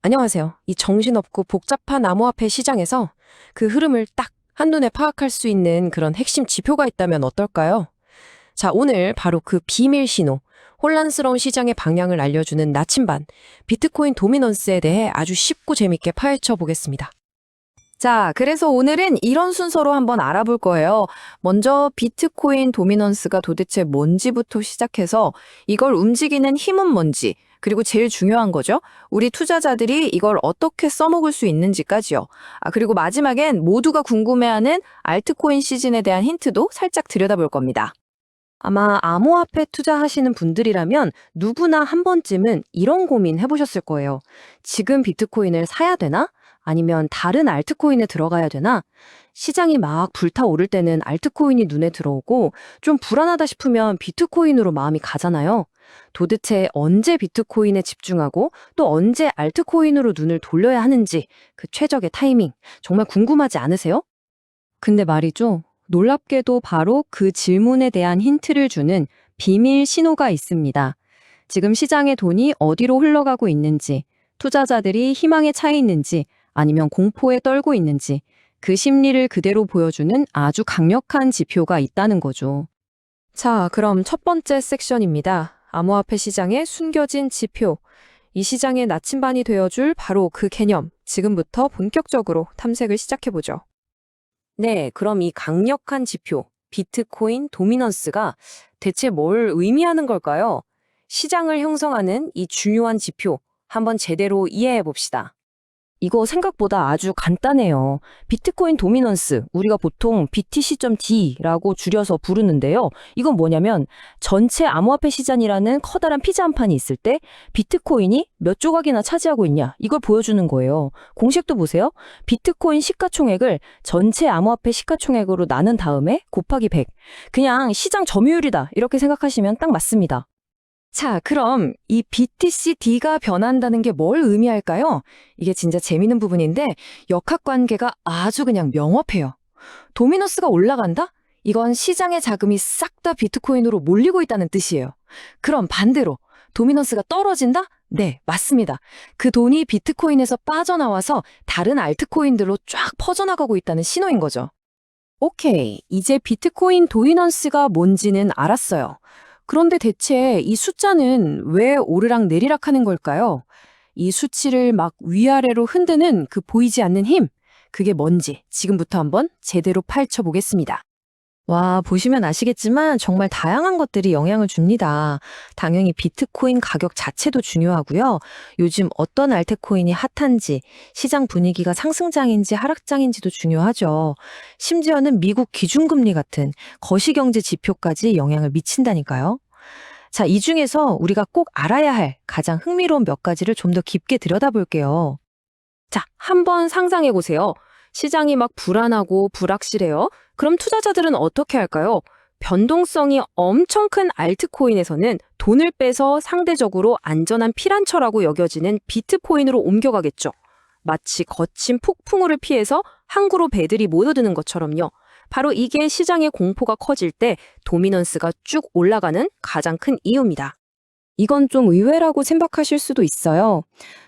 안녕하세요. 이 정신없고 복잡한 암호화폐 시장에서 그 흐름을 딱 한눈에 파악할 수 있는 그런 핵심 지표가 있다면 어떨까요? 자, 오늘 바로 그 비밀 신호, 혼란스러운 시장의 방향을 알려주는 나침반, 비트코인 도미넌스에 대해 아주 쉽고 재밌게 파헤쳐 보겠습니다. 자, 그래서 오늘은 이런 순서로 한번 알아볼 거예요. 먼저 비트코인 도미넌스가 도대체 뭔지부터 시작해서 이걸 움직이는 힘은 뭔지, 그리고 제일 중요한 거죠. 우리 투자자들이 이걸 어떻게 써먹을 수 있는지까지요. 그리고 마지막엔 모두가 궁금해하는 알트코인 시즌에 대한 힌트도 살짝 들여다볼 겁니다. 아마 암호화폐 투자하시는 분들이라면 누구나 한 번쯤은 이런 고민 해보셨을 거예요. 지금 비트코인을 사야 되나? 아니면 다른 알트코인에 들어가야 되나? 시장이 막 불타오를 때는 알트코인이 눈에 들어오고 좀 불안하다 싶으면 비트코인으로 마음이 가잖아요. 도대체 언제 비트코인에 집중하고 또 언제 알트코인으로 눈을 돌려야 하는지 그 최적의 타이밍 정말 궁금하지 않으세요? 근데 말이죠. 놀랍게도 바로 그 질문에 대한 힌트를 주는 비밀 신호가 있습니다. 지금 시장의 돈이 어디로 흘러가고 있는지, 투자자들이 희망에 차 있는지, 아니면 공포에 떨고 있는지, 그 심리를 그대로 보여주는 아주 강력한 지표가 있다는 거죠. 자, 그럼 첫 번째 섹션입니다. 암호화폐 시장의 숨겨진 지표. 이 시장의 나침반이 되어줄 바로 그 개념. 지금부터 본격적으로 탐색을 시작해보죠. 네, 그럼 이 강력한 지표, 비트코인 도미넌스가 대체 뭘 의미하는 걸까요? 시장을 형성하는 이 중요한 지표, 한번 제대로 이해해 봅시다. 이거 생각보다 아주 간단해요. 비트코인 도미넌스, 우리가 보통 BTC.D라고 줄여서 부르는데요. 이건 뭐냐면 전체 암호화폐 시장이라는 커다란 피자 한 판이 있을 때 비트코인이 몇 조각이나 차지하고 있냐, 이걸 보여주는 거예요. 공식도 보세요. 비트코인 시가총액을 전체 암호화폐 시가총액으로 나눈 다음에 곱하기 100. 그냥 시장 점유율이다, 이렇게 생각하시면 딱 맞습니다. 자, 그럼 이 BTC-D가 변한다는 게 뭘 의미할까요? 이게 진짜 재밌는 부분인데 역학관계가 아주 그냥 명확해요. 도미너스가 올라간다? 이건 시장의 자금이 싹 다 비트코인으로 몰리고 있다는 뜻이에요. 그럼 반대로 도미너스가 떨어진다? 네, 맞습니다. 그 돈이 비트코인에서 빠져나와서 다른 알트코인들로 쫙 퍼져나가고 있다는 신호인 거죠. 오케이, 이제 비트코인 도미넌스가 뭔지는 알았어요. 그런데 대체 이 숫자는 왜 오르락 내리락 하는 걸까요? 이 수치를 막 위아래로 흔드는 그 보이지 않는 힘, 그게 뭔지 지금부터 한번 제대로 파헤쳐 보겠습니다. 와, 보시면 아시겠지만 정말 다양한 것들이 영향을 줍니다. 당연히 비트코인 가격 자체도 중요하고요. 요즘 어떤 알트코인이 핫한지, 시장 분위기가 상승장인지 하락장인지도 중요하죠. 심지어는 미국 기준금리 같은 거시경제 지표까지 영향을 미친다니까요. 자, 이 중에서 우리가 꼭 알아야 할 가장 흥미로운 몇 가지를 좀 더 깊게 들여다볼게요. 자, 한번 상상해 보세요. 시장이 막 불안하고 불확실해요. 그럼 투자자들은 어떻게 할까요? 변동성이 엄청 큰 알트코인에서는 돈을 빼서 상대적으로 안전한 피란처라고 여겨지는 비트코인으로 옮겨가겠죠. 마치 거친 폭풍우를 피해서 항구로 배들이 모여드는 것처럼요. 바로 이게 시장의 공포가 커질 때 도미넌스가 쭉 올라가는 가장 큰 이유입니다. 이건 좀 의외라고 생각하실 수도 있어요.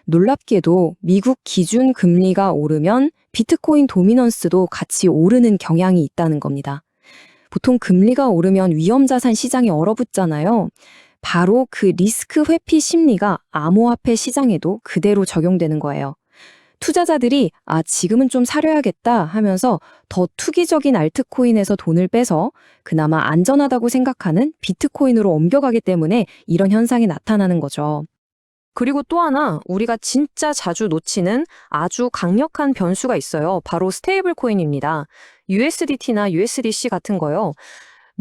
놀랍게도 미국 기준 금리가 오르면 비트코인 도미넌스도 같이 오르는 경향이 있다는 겁니다. 보통 금리가 오르면 위험자산 시장이 얼어붙잖아요. 바로 그 리스크 회피 심리가 암호화폐 시장에도 그대로 적용되는 거예요. 투자자들이 지금은 좀 사려야겠다 하면서 더 투기적인 알트코인에서 돈을 빼서 그나마 안전하다고 생각하는 비트코인으로 옮겨가기 때문에 이런 현상이 나타나는 거죠. 그리고 또 하나 우리가 진짜 자주 놓치는 아주 강력한 변수가 있어요. 바로 스테이블 코인입니다. USDT나 USDC 같은 거요.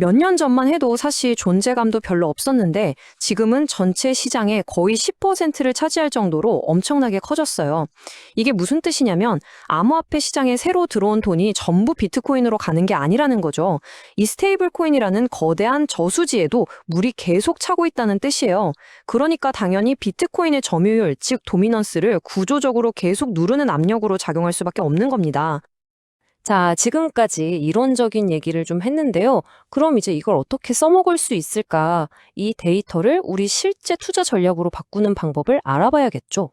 몇 년 전만 해도 사실 존재감도 별로 없었는데 지금은 전체 시장의 거의 10%를 차지할 정도로 엄청나게 커졌어요. 이게 무슨 뜻이냐면 암호화폐 시장에 새로 들어온 돈이 전부 비트코인으로 가는 게 아니라는 거죠. 이 스테이블 코인이라는 거대한 저수지에도 물이 계속 차고 있다는 뜻이에요. 그러니까 당연히 비트코인의 점유율, 즉 도미넌스를 구조적으로 계속 누르는 압력으로 작용할 수밖에 없는 겁니다. 자, 지금까지 이론적인 얘기를 좀 했는데요. 그럼 이제 이걸 어떻게 써먹을 수 있을까? 이 데이터를 우리 실제 투자 전략으로 바꾸는 방법을 알아봐야겠죠.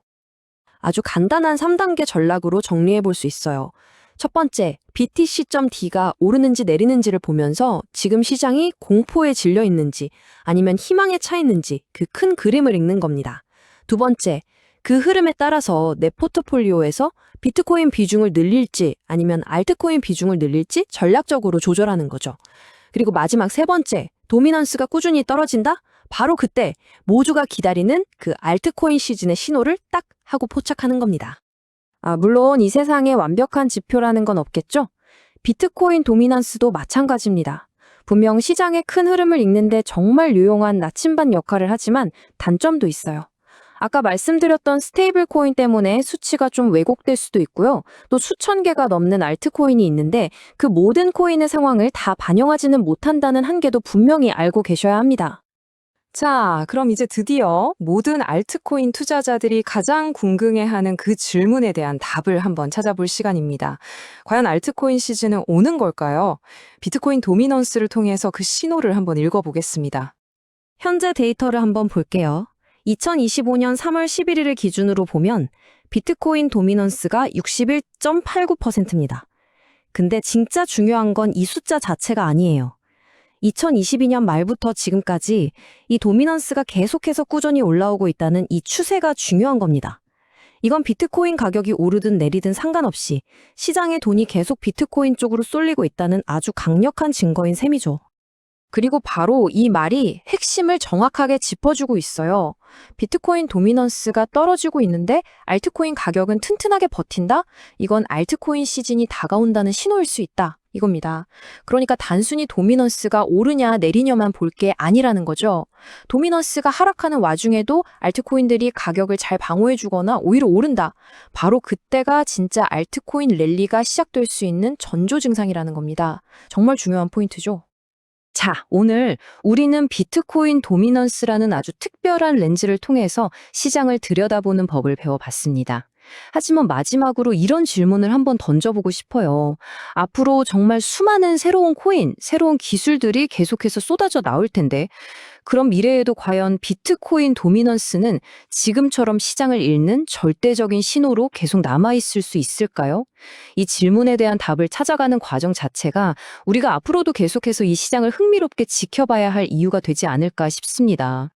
아주 간단한 3단계 전략으로 정리해 볼 수 있어요. 첫 번째, BTC.D가 오르는지 내리는지를 보면서 지금 시장이 공포에 질려 있는지 아니면 희망에 차 있는지 그 큰 그림을 읽는 겁니다. 두 번째, 그 흐름에 따라서 내 포트폴리오에서 비트코인 비중을 늘릴지 아니면 알트코인 비중을 늘릴지 전략적으로 조절하는 거죠. 그리고 마지막 세 번째, 도미넌스가 꾸준히 떨어진다? 바로 그때 모두가 기다리는 그 알트코인 시즌의 신호를 딱 하고 포착하는 겁니다. 물론 이 세상에 완벽한 지표라는 건 없겠죠? 비트코인 도미넌스도 마찬가지입니다. 분명 시장의 큰 흐름을 읽는데 정말 유용한 나침반 역할을 하지만 단점도 있어요. 아까 말씀드렸던 스테이블 코인 때문에 수치가 좀 왜곡될 수도 있고요. 또 수천 개가 넘는 알트코인이 있는데 그 모든 코인의 상황을 다 반영하지는 못한다는 한계도 분명히 알고 계셔야 합니다. 자, 그럼 이제 드디어 모든 알트코인 투자자들이 가장 궁금해하는 그 질문에 대한 답을 한번 찾아볼 시간입니다. 과연 알트코인 시즌은 오는 걸까요? 비트코인 도미넌스를 통해서 그 신호를 한번 읽어보겠습니다. 현재 데이터를 한번 볼게요. 2025년 3월 11일을 기준으로 보면 비트코인 도미넌스가 61.89%입니다. 근데 진짜 중요한 건 이 숫자 자체가 아니에요. 2022년 말부터 지금까지 이 도미넌스가 계속해서 꾸준히 올라오고 있다는 이 추세가 중요한 겁니다. 이건 비트코인 가격이 오르든 내리든 상관없이 시장의 돈이 계속 비트코인 쪽으로 쏠리고 있다는 아주 강력한 증거인 셈이죠. 그리고 바로 이 말이 핵심을 정확하게 짚어주고 있어요. 비트코인 도미넌스가 떨어지고 있는데 알트코인 가격은 튼튼하게 버틴다? 이건 알트코인 시즌이 다가온다는 신호일 수 있다. 이겁니다. 그러니까 단순히 도미넌스가 오르냐 내리냐만 볼 게 아니라는 거죠. 도미넌스가 하락하는 와중에도 알트코인들이 가격을 잘 방어해주거나 오히려 오른다. 바로 그때가 진짜 알트코인 랠리가 시작될 수 있는 전조 증상이라는 겁니다. 정말 중요한 포인트죠. 자, 오늘 우리는 비트코인 도미넌스라는 아주 특별한 렌즈를 통해서 시장을 들여다보는 법을 배워봤습니다. 하지만 마지막으로 이런 질문을 한번 던져보고 싶어요. 앞으로 정말 수많은 새로운 코인, 새로운 기술들이 계속해서 쏟아져 나올 텐데, 그럼 미래에도 과연 비트코인 도미넌스는 지금처럼 시장을 읽는 절대적인 신호로 계속 남아있을 수 있을까요? 이 질문에 대한 답을 찾아가는 과정 자체가 우리가 앞으로도 계속해서 이 시장을 흥미롭게 지켜봐야 할 이유가 되지 않을까 싶습니다.